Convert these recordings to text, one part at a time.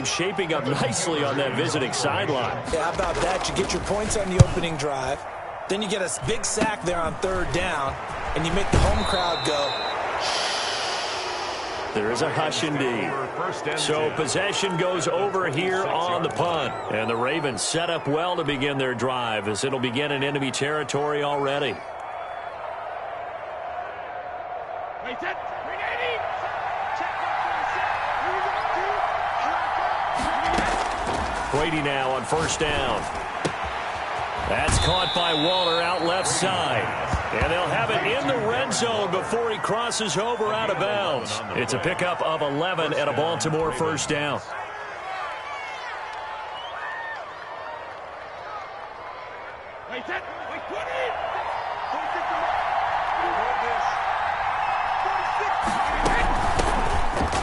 Shaping up nicely on that visiting sideline. Yeah, how about that? You get your points on the opening drive. Then you get a big sack there on third down, and you make the home crowd go. There is a hush indeed. So possession goes over here on the punt. And the Ravens set up well to begin their drive as it'll begin in enemy territory already. Brady now on first down. That's caught by Waller out left side. And they'll have it in the red zone before he crosses over out of bounds. It's a pickup of 11 and a Baltimore first down.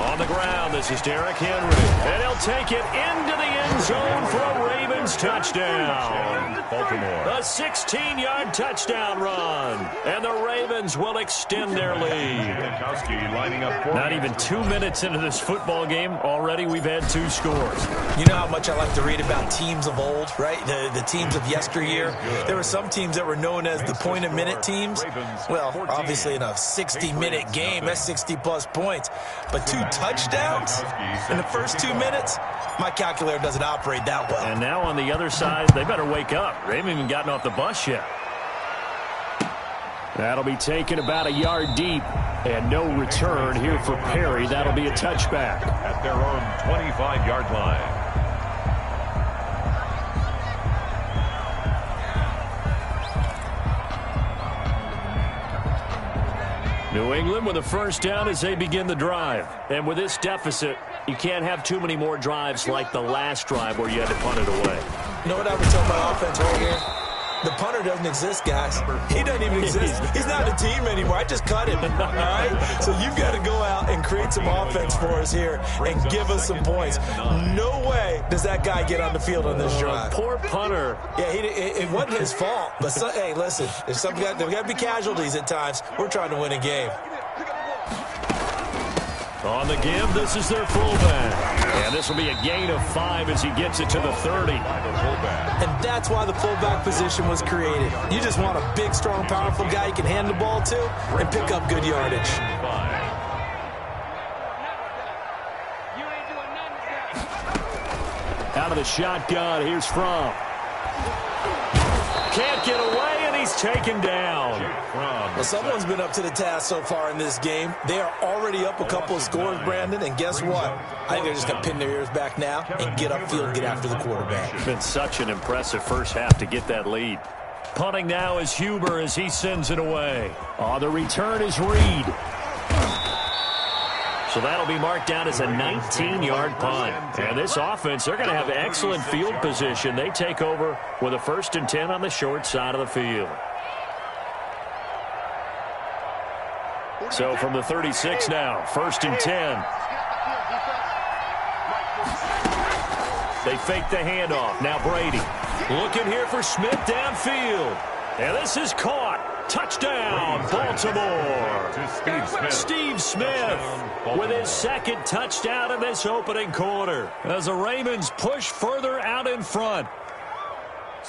On the ground, this is Derrick Henry. And he'll take it into the end zone for a Ravens touchdown. Baltimore. A 16-yard touchdown run. And the Ravens will extend their lead. Not even 2 minutes into this football game, already we've had 2 scores. You know how much I like to read about teams of old, right? The teams of yesteryear. There were some teams that were known as the point-a-minute teams. Well, obviously in a 60-minute game, that's 60-plus points. But 2 touchdowns in the first 2 minutes? My calculator doesn't operate that well. And now on the other side, they better wake up. They haven't even gotten off the bus yet. That'll be taken about a yard deep. And no return here for Perry. That'll be a touchback. At their own 25-yard line. New England with a first down as they begin the drive. And with this deficit, you can't have too many more drives like the last drive where you had to punt it away. You know what I would tell my offense right here? The punter doesn't exist, guys. He doesn't even exist. He's not a team anymore. I just cut him, all right? So you've got to go out and create some offense for us here and give us some points. No way does that guy get on the field on this drive. Poor punter. Yeah, it wasn't his fault. But, hey, listen, there's got to be casualties at times. We're trying to win a game. On the give, this is their fullback. And this will be a gain of 5 as he gets it to the 30. And that's why the fullback position was created. You just want a big, strong, powerful guy you can hand the ball to and pick up good yardage. Out of the shotgun, here's Fromm. Can't get away, and he's taken down. Well, someone's been up to the task so far in this game. They are already up a couple of scores, Brandon, and guess what? I think they're just going to pin their ears back now and get upfield and get after the quarterback. It's been such an impressive first half to get that lead. Punting now is Huber as he sends it away. On the return is Reed. So that'll be marked down as a 19-yard punt. And this offense, they're going to have excellent field position. They take over with a 1st and 10 on the short side of the field. So from the 36 now, 1st and 10. They fake the handoff. Now Brady looking here for Smith downfield. And this is caught. Touchdown, Baltimore. Steve Smith with his 2nd touchdown in this opening quarter as the Ravens push further out in front.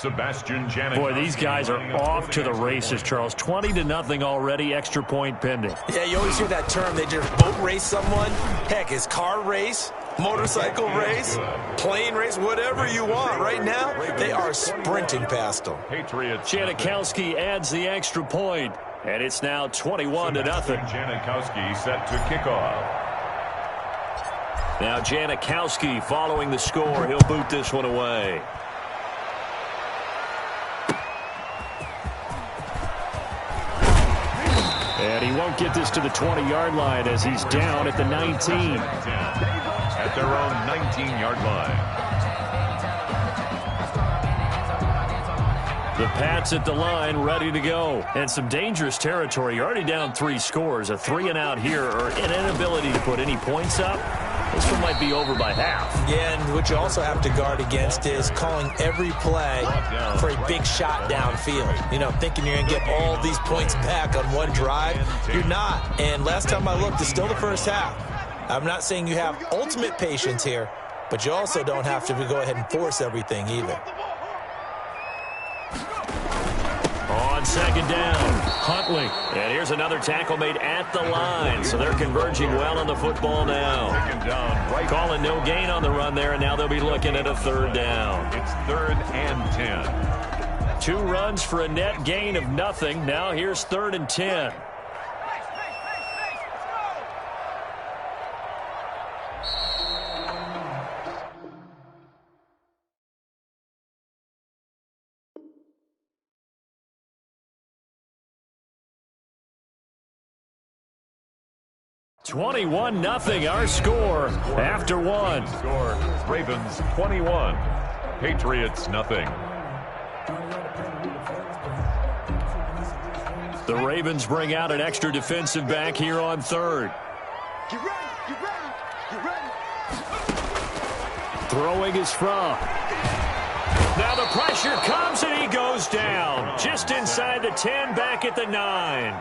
Boy, these guys are off to the races, Charles. 20-0 already, extra point pending. Yeah, you always hear that term. They just boat race someone. Heck, it's car race, motorcycle race, plane race, whatever you want. Right now, they are sprinting past them. Janikowski adds the extra point, and it's now 21-0. Janikowski set to kick off. Now Janikowski following the score. He'll boot this one away. And he won't get this to the 20-yard line as he's down at the 19. At their own 19-yard line. The Pats at the line, ready to go. And some dangerous territory. You're already down 3 scores. A 3-and-out here, or an inability to put any points up. This one might be over by half. Yeah, and what you also have to guard against is calling every play for a big shot downfield. You know, thinking you're going to get all these points back on one drive. You're not. And last time I looked, it's still the first half. I'm not saying you have ultimate patience here, but you also don't have to go ahead and force everything either. On second down, Huntley. And here's another tackle made at the line. So they're converging well on the football now. Calling no gain on the run there, and now they'll be looking at a third down. It's 3rd and 10. 2 runs for a net gain of nothing. Now here's 3rd and 10. (21-0) our score after 1. Score, Ravens 21, Patriots nothing. The Ravens bring out an extra defensive back here on 3rd. Get ready, get ready, get ready. Throwing is from. Now the pressure comes and he goes down. Just inside the 10, back at the 9.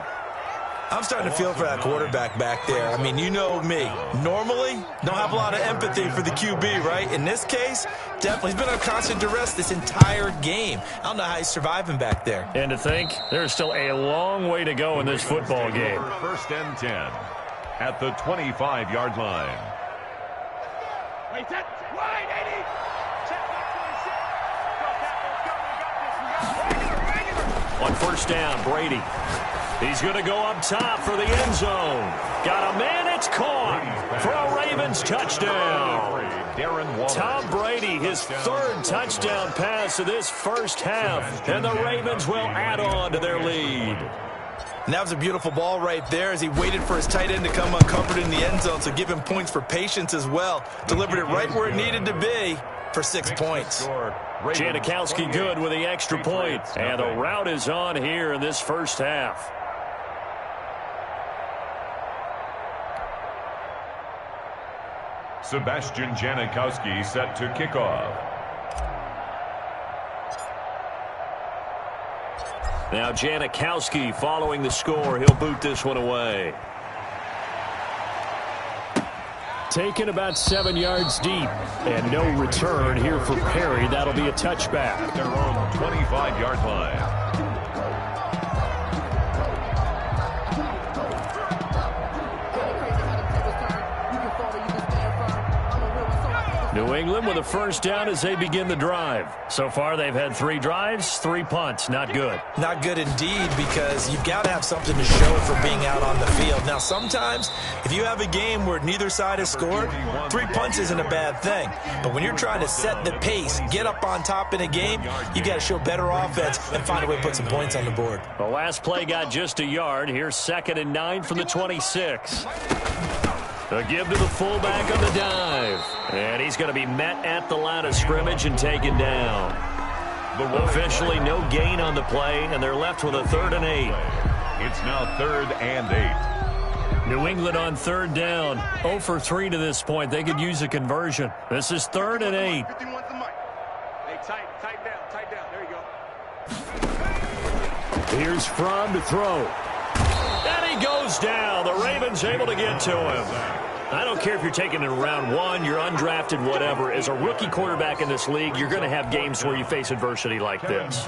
I'm starting to feel for that quarterback back there. I mean, you know me. Normally, don't have a lot of empathy for the QB, right? In this case, definitely he's been on constant duress this entire game. I don't know how he's surviving back there. And to think, there's still a long way to go in this football game. 1st and 10 at the 25-yard line. Wait, that's wide, Eddie. Check back, On 1st down, Brady. He's going to go up top for the end zone. Got a man, it's caught for a Ravens touchdown. Tom Brady, his 3rd touchdown pass of this first half, and the Ravens will add on to their lead. And that was a beautiful ball right there as he waited for his tight end to come uncovered in the end zone, so give him points for patience as well. Delivered it right where it needed to be for 6 points. Janikowski good with the extra point, and the route is on here in this first half. Sebastian Janikowski set to kick off. Now Janikowski following the score. He'll boot this one away. Taken about 7 yards deep. And no return here for Perry. That'll be a touchback. At their own 25-yard line. New England with a 1st down as they begin the drive. So far, they've had 3 drives, 3 punts. Not good. Not good indeed, because you've got to have something to show for being out on the field. Now, sometimes, if you have a game where neither side has scored, 3 punts isn't a bad thing. But when you're trying to set the pace, get up on top in a game, you got to show better offense and find a way to put some points on the board. The last play got just a yard. Here's 2nd and 9 from the 26. A give to the fullback on the dive. And he's going to be met at the line of scrimmage and taken down. Officially no gain on the play, and they're left with a 3rd and 8. It's now 3rd and 8. New England on 3rd down. 0 for 3 to this point. They could use a conversion. This is 3rd and 8. Hey, tight down. There you go. Here's Fromm to throw. And he goes down. The Ravens able to get to him. I don't care if you're taking it in round 1, you're undrafted, whatever. As a rookie quarterback in this league, you're going to have games where you face adversity like this.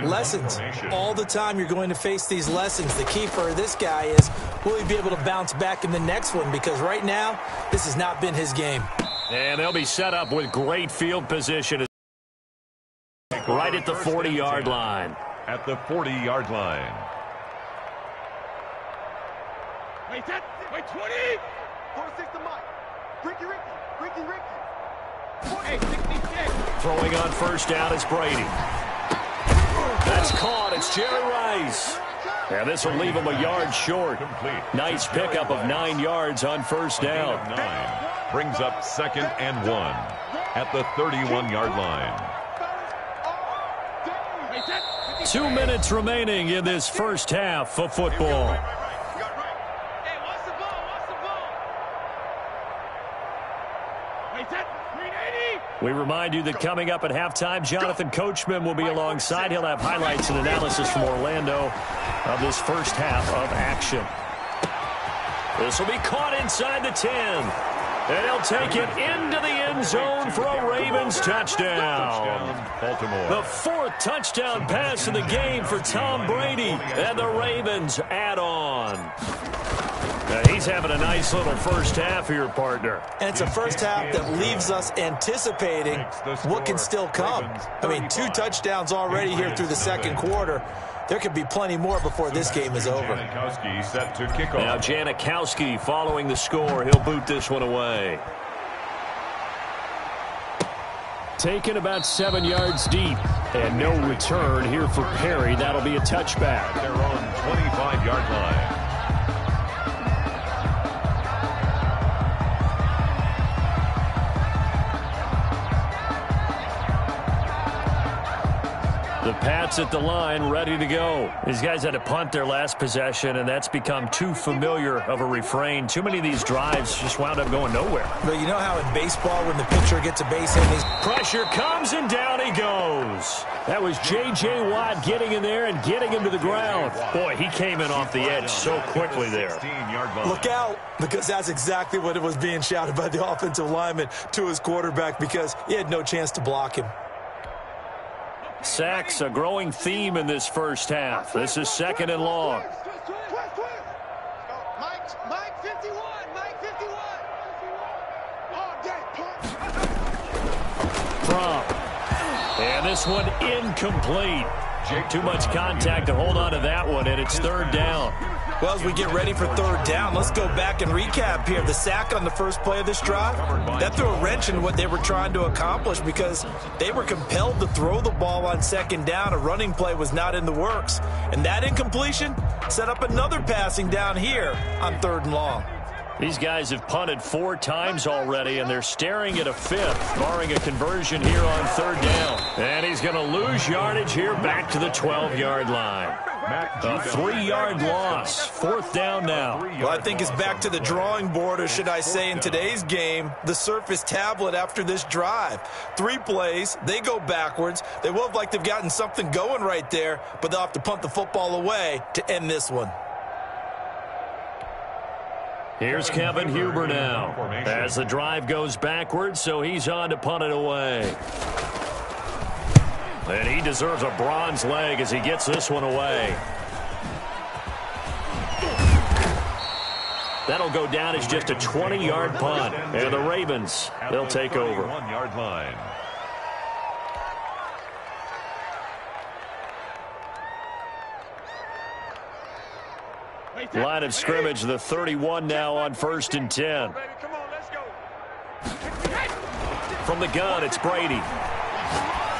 Lessons. All the time you're going to face these lessons. The key for this guy is, will he be able to bounce back in the next one? Because right now, this has not been his game. And they'll be set up with great field position right at the 40-yard line. At the 40-yard line. Wait, 20. 4-6 to Mike. Ricky. 66. Throwing on 1st down is Brady. That's caught. It's Jerry Rice. And this will leave him a yard short. Nice pickup of 9 yards on 1st down. 9 brings up 2nd and 1 at the 31-yard line. 2 minutes remaining in this first half of football. We remind you that coming up at halftime, Jonathan Coachman will be alongside. He'll have highlights and analysis from Orlando of this first half of action. This will be caught inside the 10. And he'll take it into the end zone for a Ravens touchdown. Baltimore. The 4th touchdown pass of the game for Tom Brady. And the Ravens add on. He's having a nice little first half here, partner. And it's a first half that leaves us anticipating what can still come. I mean, 2 touchdowns already here through the second quarter. There could be plenty more before this game is over. Janikowski set to kick off. Now Janikowski following the score. He'll boot this one away. Taken about 7 yards deep. And no return here for Perry. That'll be a touchback. They're on 25-yard line. The Pats at the line, ready to go. These guys had to punt their last possession, and that's become too familiar of a refrain. Too many of these drives just wound up going nowhere. But you know how in baseball when the pitcher gets a base hit, pressure comes, and down he goes. That was J.J. Watt getting in there and getting him to the ground. Boy, he came in off the edge so quickly there. Look out, because that's exactly what it was being shouted by the offensive lineman to his quarterback, because he had no chance to block him. Sacks, a growing theme in this first half. This is 2nd and long. Mike 51. Mike 51. From. And this one incomplete. Too much contact to hold on to that one, and it's 3rd down. Well, as we get ready for 3rd down, let's go back and recap here. The sack on the first play of this drive, that threw a wrench in what they were trying to accomplish because they were compelled to throw the ball on 2nd down. A running play was not in the works. And that incompletion set up another passing down here on 3rd and long. These guys have punted 4 times already, and they're staring at a 5th, barring a conversion here on 3rd down. And he's going to lose yardage here back to the 12-yard line. A 3-yard loss. 4th down now. Well, I think it's back to the drawing board, or should I say in today's game, the Surface tablet after this drive. 3 plays, they go backwards. They will have like they've gotten something going right there, but they'll have to punt the football away to end this one. Here's Kevin Huber now as the drive goes backwards, so he's on to punt it away. And he deserves a bronze leg as he gets this one away. That'll go down as just a 20-yard punt. And the Ravens, they'll take over. 1-yard line. Line of scrimmage, the 31 now on 1st and 10. From the gun, it's Brady.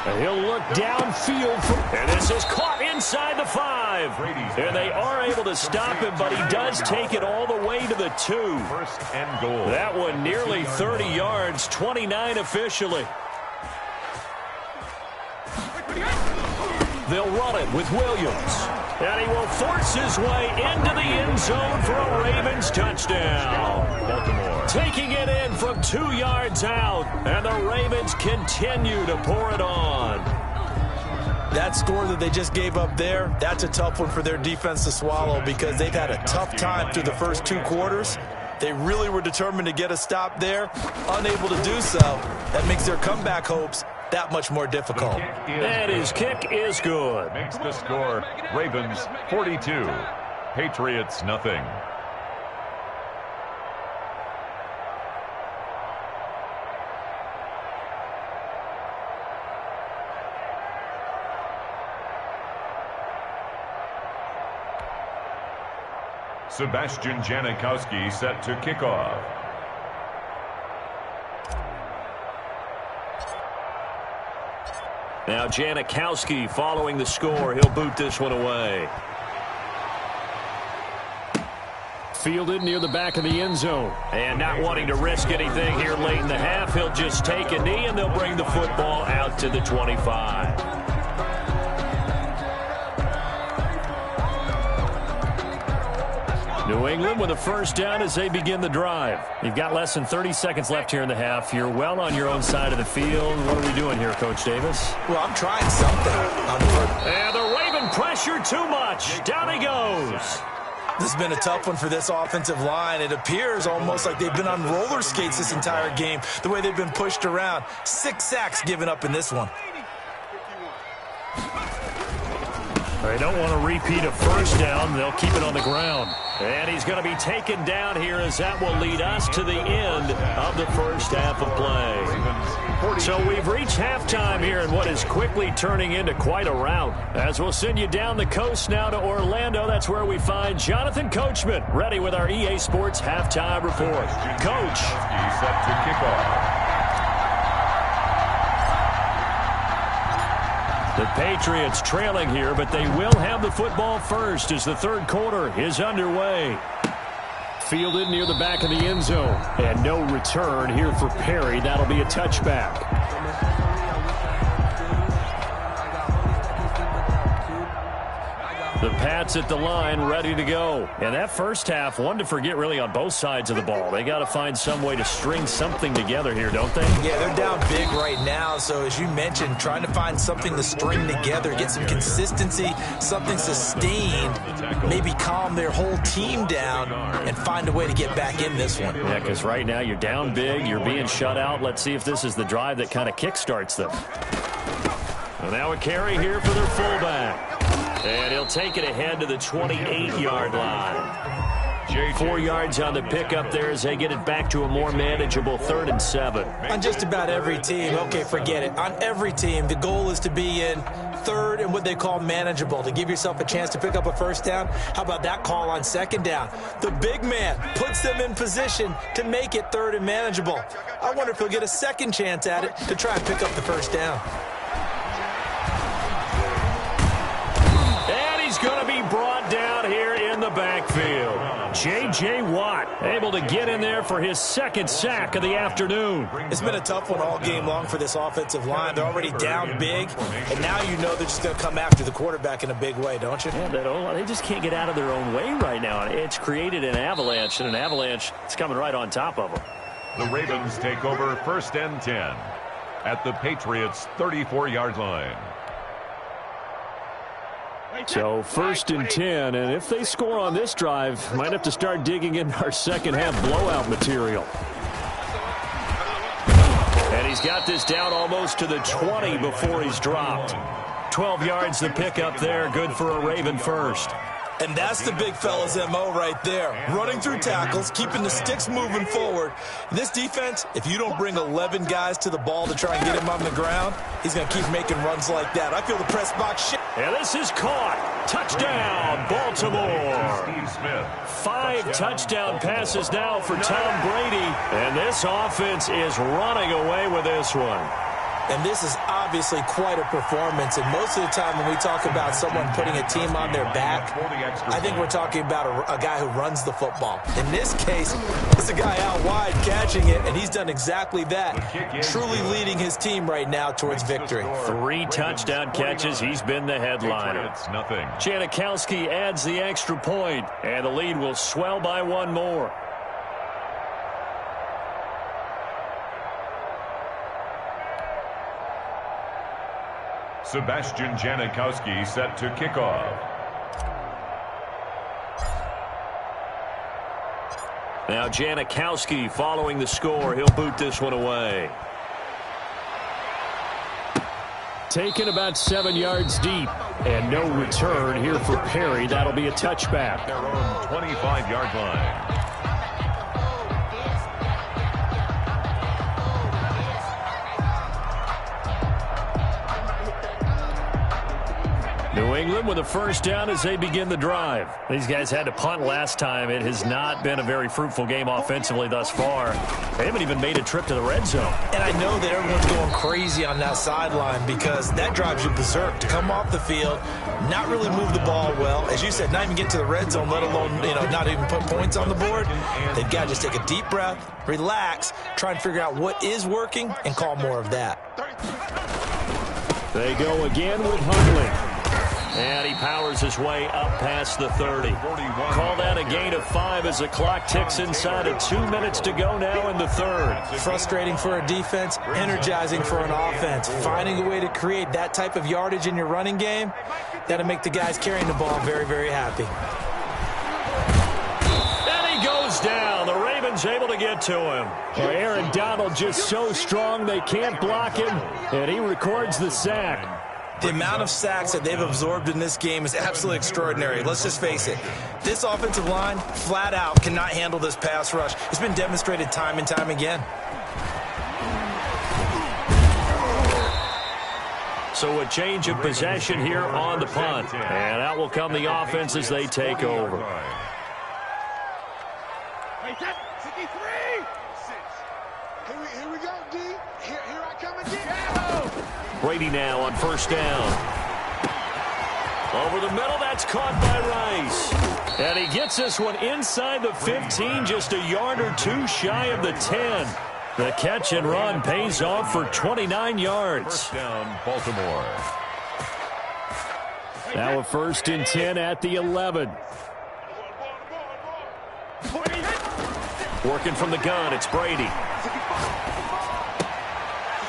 And he'll look downfield. And this is caught inside the 5. And they are able to stop him, but he does take it all the way to the 2. 1st and goal. That one nearly 30 yards, 29 officially. They'll run it with Williams. And he will force his way into the end zone for a Ravens touchdown. Baltimore. Taking it in from 2 yards out. And the Ravens continue to pour it on. That score that they just gave up there, that's a tough one for their defense to swallow because they've had a tough time through the first 2 quarters. They really were determined to get a stop there, unable to do so. That makes their comeback hopes that much more difficult. And his kick is good. Makes the score Ravens 42, Patriots nothing. Sebastian Janikowski set to kick off. Now Janikowski following the score. He'll boot this one away. Fielded near the back of the end zone. And not wanting to risk anything here late in the half, he'll just take a knee and they'll bring the football out to the 25. New England with a first down as they begin the drive. You've got less than 30 seconds left here in the half. You're well on your own side of the field. What are we doing here, Coach Davis? Well, I'm trying something. And the Raven pressure too much. Down he goes. This has been a tough one for this offensive line. It appears almost like they've been on roller skates this entire game, the way they've been pushed around. 6 sacks given up in this one. They don't want to repeat a first down. They'll keep it on the ground. And he's going to be taken down here as that will lead us to the end of the first half of play. So we've reached halftime here in what is quickly turning into quite a rout. As we'll send you down the coast now to Orlando, that's where we find Jonathan Coachman ready with our EA Sports halftime report. Coach. He's set to kick off. The Patriots trailing here, but they will have the football first as the third quarter is underway. Fielded near the back of the end zone. And no return here for Perry. That'll be a touchback. The Pats at the line, ready to go. And that first half, one to forget really on both sides of the ball. They got to find some way to string something together here, don't they? Yeah, they're down big right now. So as you mentioned, trying to find something to string together, get some consistency, something sustained, maybe calm their whole team down and find a way to get back in this one. Yeah, because right now you're down big, you're being shut out. Let's see if this is the drive that kind of kickstarts them. And now a carry here for their fullback. And he'll take it ahead to the 28-yard line. 4 yards on the pickup there as they get it back to a more manageable 3rd and 7. On just about every team, okay, forget it. On every team, the goal is to be in 3rd and what they call manageable, to give yourself a chance to pick up a first down. How about that call on 2nd down? The big man puts them in position to make it 3rd and manageable. I wonder if he'll get a second chance at it to try and pick up the first down. Going to be brought down here in the backfield. J.J. Watt able to get in there for his 2nd sack of the afternoon. It's been a tough one all game long for this offensive line. They're already down big, and now you know they're just going to come after the quarterback in a big way, don't you? Yeah, they just can't get out of their own way right now. It's created an avalanche, and an avalanche is coming right on top of them. The Ravens take over 1st and 10 at the Patriots' 34-yard line. So 1st and 10, and if they score on this drive, might have to start digging in our second half blowout material. And he's got this down almost to the 20 before he's dropped. 12 yards the pickup there, good for a Raven first. And that's the big fella's MO right there. Running through tackles, keeping the sticks moving forward. This defense, if you don't bring 11 guys to the ball to try and get him on the ground, he's going to keep making runs like that. I feel the press box shit. And this is caught. Touchdown, Baltimore. Steve Smith. 5 touchdown passes now for Tom Brady. And this offense is running away with this one. And this is obviously quite a performance. And most of the time when we talk about someone putting a team on their back, I think we're talking about a guy who runs the football. In this case, it's a guy out wide catching it, and he's done exactly that, truly leading his team right now towards victory. 3 touchdown catches. He's been the headliner. Janikowski adds the extra point, and the lead will swell by 1 more. Sebastian Janikowski set to kick off. Now Janikowski following the score. He'll boot this one away. Taken about 7 yards deep. And no return here for Perry. That'll be a touchback. Their own 25-yard line. New England with a first down as they begin the drive. These guys had to punt last time. It has not been a very fruitful game offensively thus far. They haven't even made a trip to the red zone. And I know that everyone's going crazy on that sideline because that drives you berserk to come off the field, not really move the ball well. As you said, not even get to the red zone, let alone, not even put points on the board. They've got to just take a deep breath, relax, try and figure out what is working, and call more of that. They go again with Hundley. And he powers his way up past the 30. Call that a gain of 5 as the clock ticks inside of 2 minutes to go now in the third. Frustrating for a defense, energizing for an offense. Finding a way to create that type of yardage in your running game, that'll make the guys carrying the ball very, very happy. Jones able to get to him. Well, Aaron Donald just so strong they can't block him, and he records the sack. The amount of sacks that they've absorbed in this game is absolutely extraordinary. Let's just face it. This offensive line, flat out, cannot handle this pass rush. It's been demonstrated time and time again. So a change of possession here on the punt. And out will come the offense as they take over. Here we go, D. Here I come again. Brady now on first down. Over the middle, that's caught by Rice. And he gets this one inside the 15, just a yard or two shy of the 10. The catch and run pays off for 29 yards. First down, Baltimore. Now a 1st and 10 at the 11. Working from the gun, it's Brady.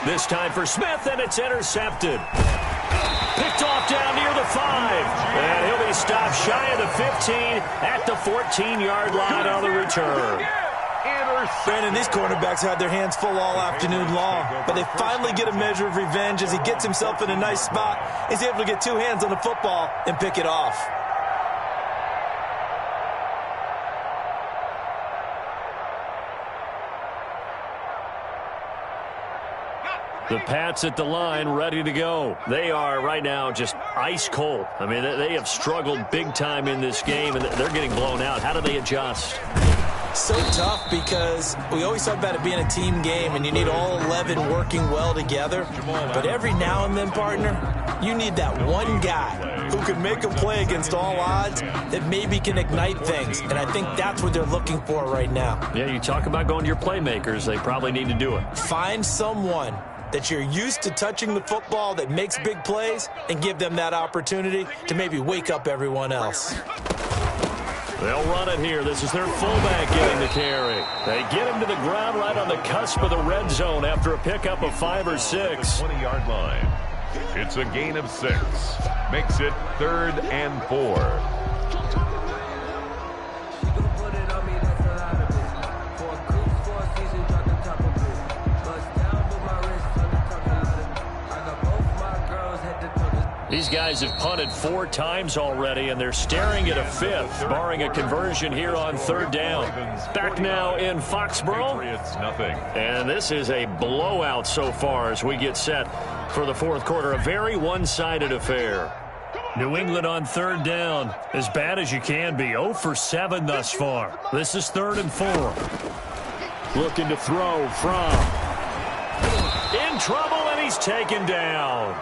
This time for Smith, and it's intercepted. Picked off down near the 5. And he'll be stopped shy of the 15 at the 14-yard line on the return. Brandon, these cornerbacks had their hands full all afternoon long, but they finally get a measure of revenge as he gets himself in a nice spot. He's able to get two hands on the football and pick it off. The Pats at the line, ready to go. They are right now just ice cold. I mean, they have struggled big time in this game, and they're getting blown out. How do they adjust? So tough because we always talk about it being a team game, and you need all 11 working well together. But every now and then, partner, you need that one guy who can make a play against all odds that maybe can ignite things. And I think that's what they're looking for right now. Yeah, you talk about going to your playmakers. They probably need to do it. Find someone that you're used to touching the football that makes big plays and give them that opportunity to maybe wake up everyone else. They'll run it here. This is their fullback getting the carry. They get him to the ground right on the cusp of the red zone after a pickup of 5 or 6. 20-yard line. It's a gain of 6. Makes it 3rd and 4. These guys have punted 4 times already, and they're staring at a 5th, barring a conversion here on 3rd down. Back now in Foxborough. Patriots, nothing. And this is a blowout so far as we get set for the 4th quarter. A very one-sided affair. New England on 3rd down. As bad as you can be. 0 for 7 thus far. This is 3rd and 4. Looking to throw from. In trouble, and he's taken down.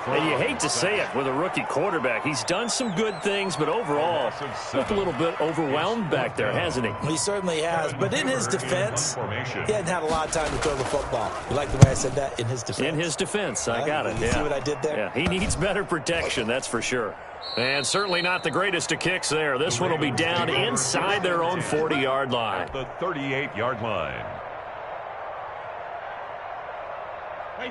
And you hate to say it with a rookie quarterback. He's done some good things, but overall, looked a little bit overwhelmed back there, hasn't he? He certainly has, but in his defense, he hadn't had a lot of time to throw the football. You like the way I said that? In his defense? In his defense, I got it. You see what I did there? Yeah, he needs better protection, that's for sure. And certainly not the greatest of kicks there. This one will be down inside their own 40-yard line. The 38-yard line.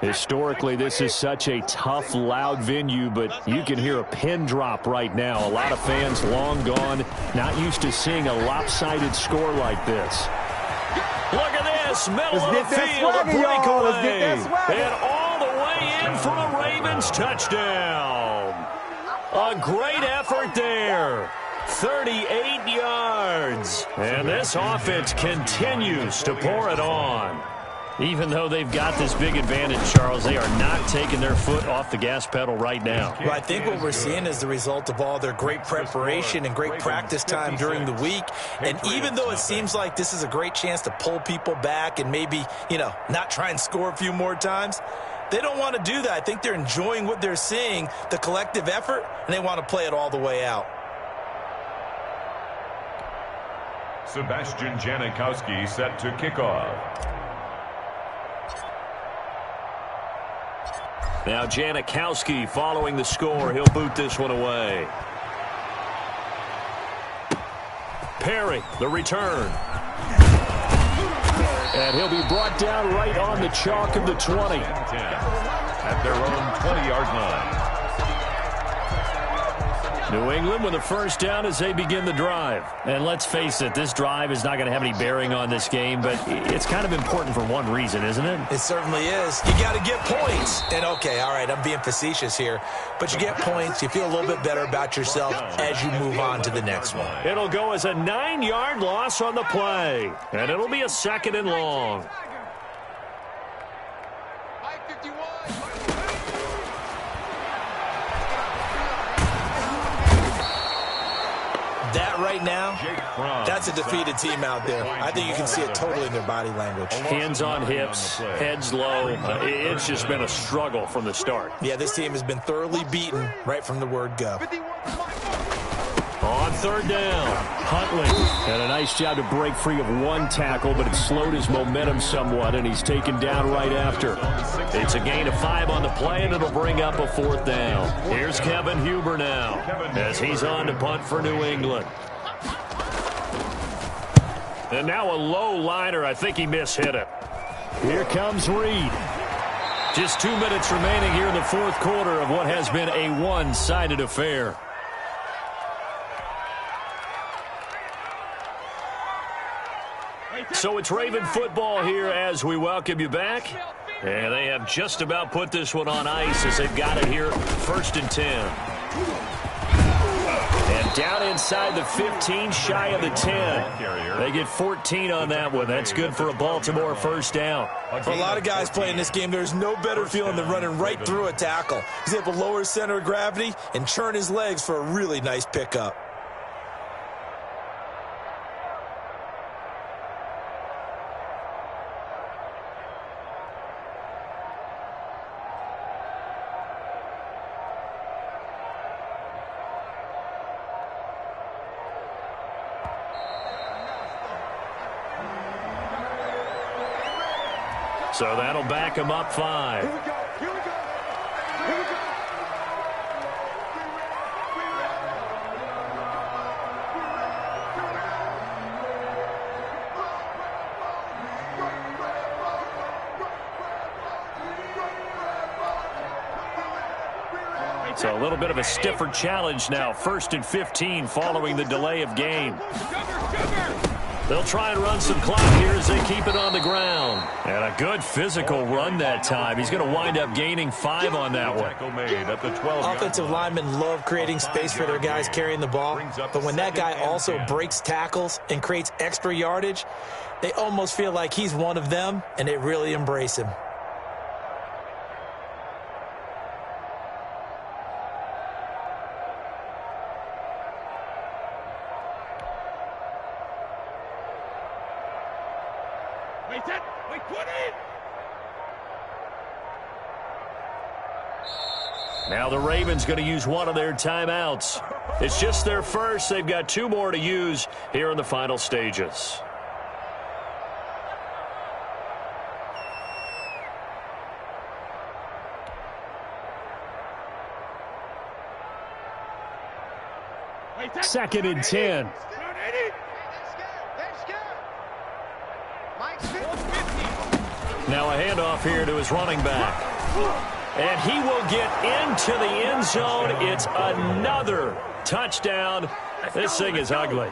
Historically, this is such a tough, loud venue, but you can hear a pin drop right now. A lot of fans long gone, not used to seeing a lopsided score like this. Look at this, middle of the field, a breakaway, and all the way in for a Ravens touchdown. A great effort there. 38 yards. And this offense continues to pour it on. Even though they've got this big advantage, Charles, they are not taking their foot off the gas pedal right now. Well, I think what we're seeing is the result of all their great preparation and great practice time during the week. And even though it seems like this is a great chance to pull people back and maybe, not try and score a few more times, they don't want to do that. I think they're enjoying what they're seeing, the collective effort, and they want to play it all the way out. Sebastian Janikowski set to kick off. Now Janikowski following the score. He'll boot this one away. Perry, the return. And he'll be brought down right on the chalk of the 20. At their own 20-yard line. New England with a first down as they begin the drive. And let's face it, this drive is not going to have any bearing on this game, but it's kind of important for one reason, isn't it? It certainly is. You got to get points. And, okay, all right, I'm being facetious here, but you get points, you feel a little bit better about yourself as you move on to the next one. It'll go as a 9-yard loss on the play, and it'll be a 2nd and long. That right now, that's a defeated team out there. I think you can see it totally in their body language. Hands on hips, heads low. It's just been a struggle from the start. Yeah, this team has been thoroughly beaten right from the word go. On 3rd down, Huntley had a nice job to break free of one tackle, but it slowed his momentum somewhat, and he's taken down right after. It's a gain of 5 on the play, and it'll bring up a 4th down. Here's Kevin Huber now as he's on to punt for New England. And now a low liner. I think he mishit it. Here comes Reed. Just 2 minutes remaining here in the 4th quarter of what has been a one-sided affair. So it's Raven football here as we welcome you back. And they have just about put this one on ice as they've got it here 1st and 10. And down inside the 15, shy of the 10. They get 14 on that one. That's good for a Baltimore first down. For a lot of guys playing this game, there's no better feeling than running right through a tackle. He's able to lower his center of gravity and churn his legs for a really nice pickup. So that'll back him up 5. Here we go. Here we go. Here we go. So a little bit of a stiffer challenge now. 1st and 15 following the delay of game. They'll try and run some clock here as they keep it on the ground. And a good physical run that time. He's going to wind up gaining 5 on that one. Offensive linemen love creating space for their guys carrying the ball. But when that guy also breaks tackles and creates extra yardage, they almost feel like he's one of them, and they really embrace him. Now the Ravens going to use one of their timeouts. It's just their first. They've got 2 more to use here in the final stages. Second and 10. Now a handoff here to his running back. And he will get into the end zone. It's another touchdown. This thing is ugly.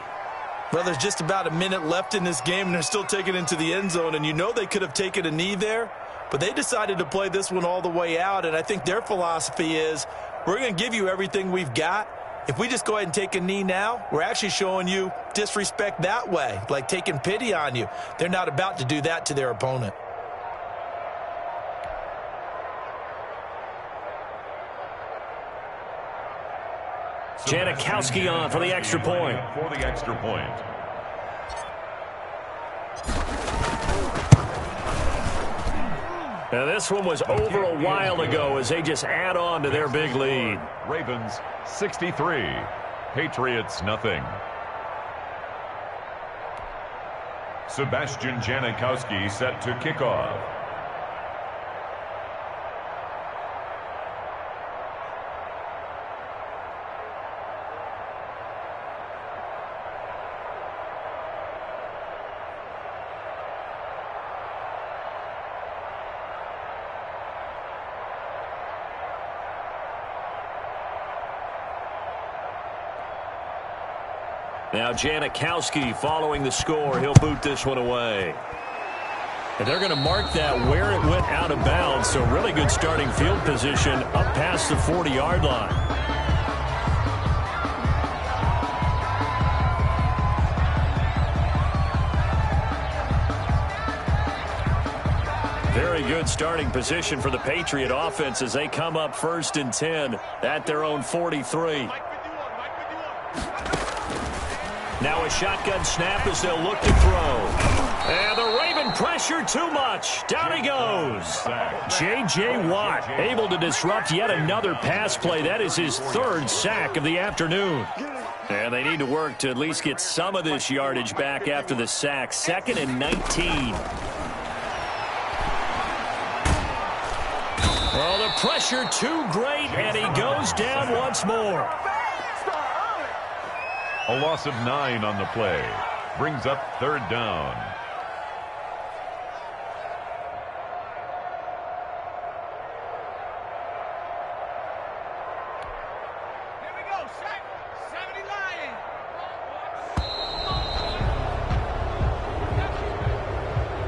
Well, there's just about a minute left in this game, and they're still taking it into the end zone. And you know they could have taken a knee there, but they decided to play this one all the way out. And I think their philosophy is, we're going to give you everything we've got. If we just go ahead and take a knee now, we're actually showing you disrespect that way, like taking pity on you. They're not about to do that to their opponent. Janikowski on for the extra point. Now this one was over a while ago as they just add on to their big lead. Ravens 63, Patriots nothing. Sebastian Janikowski set to kick off. Now Janikowski following the score. He'll boot this one away. And they're going to mark that where it went out of bounds. So really good starting field position up past the 40-yard line. Very good starting position for the Patriot offense as they come up 1st and 10 at their own 43. Now a shotgun snap as they'll look to throw. And the Raven pressure too much. Down he goes. J.J. Watt able to disrupt yet another pass play. That is his 3rd sack of the afternoon. And they need to work to at least get some of this yardage back after the sack. 2nd and 19. Well, the pressure too great, and he goes down once more. A loss of 9 on the play. Brings up 3rd down. Here we go. 70 Lions.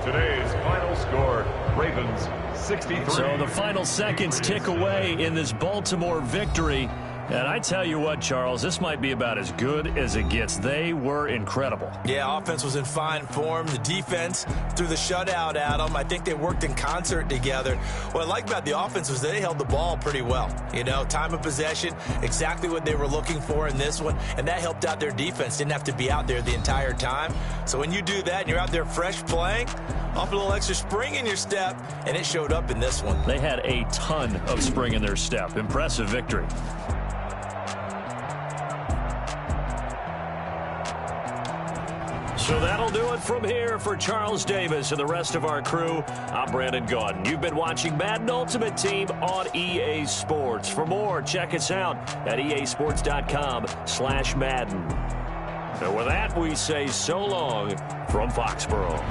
Today's final score, Ravens 63. So the final seconds tick away in this Baltimore victory. And I tell you what, Charles, this might be about as good as it gets. They were incredible. Yeah, offense was in fine form. The defense threw the shutout at them. I think they worked in concert together. What I like about the offense was they held the ball pretty well. You know, time of possession, exactly what they were looking for in this one. And that helped out their defense. Didn't have to be out there the entire time. So when you do that and you're out there fresh playing, off a little extra spring in your step, and it showed up in this one. They had a ton of spring in their step. Impressive victory. So that'll do it from here for Charles Davis and the rest of our crew. I'm Brandon Gaudin. You've been watching Madden Ultimate Team on EA Sports. For more, check us out at easports.com/Madden. And with that, we say so long from Foxborough.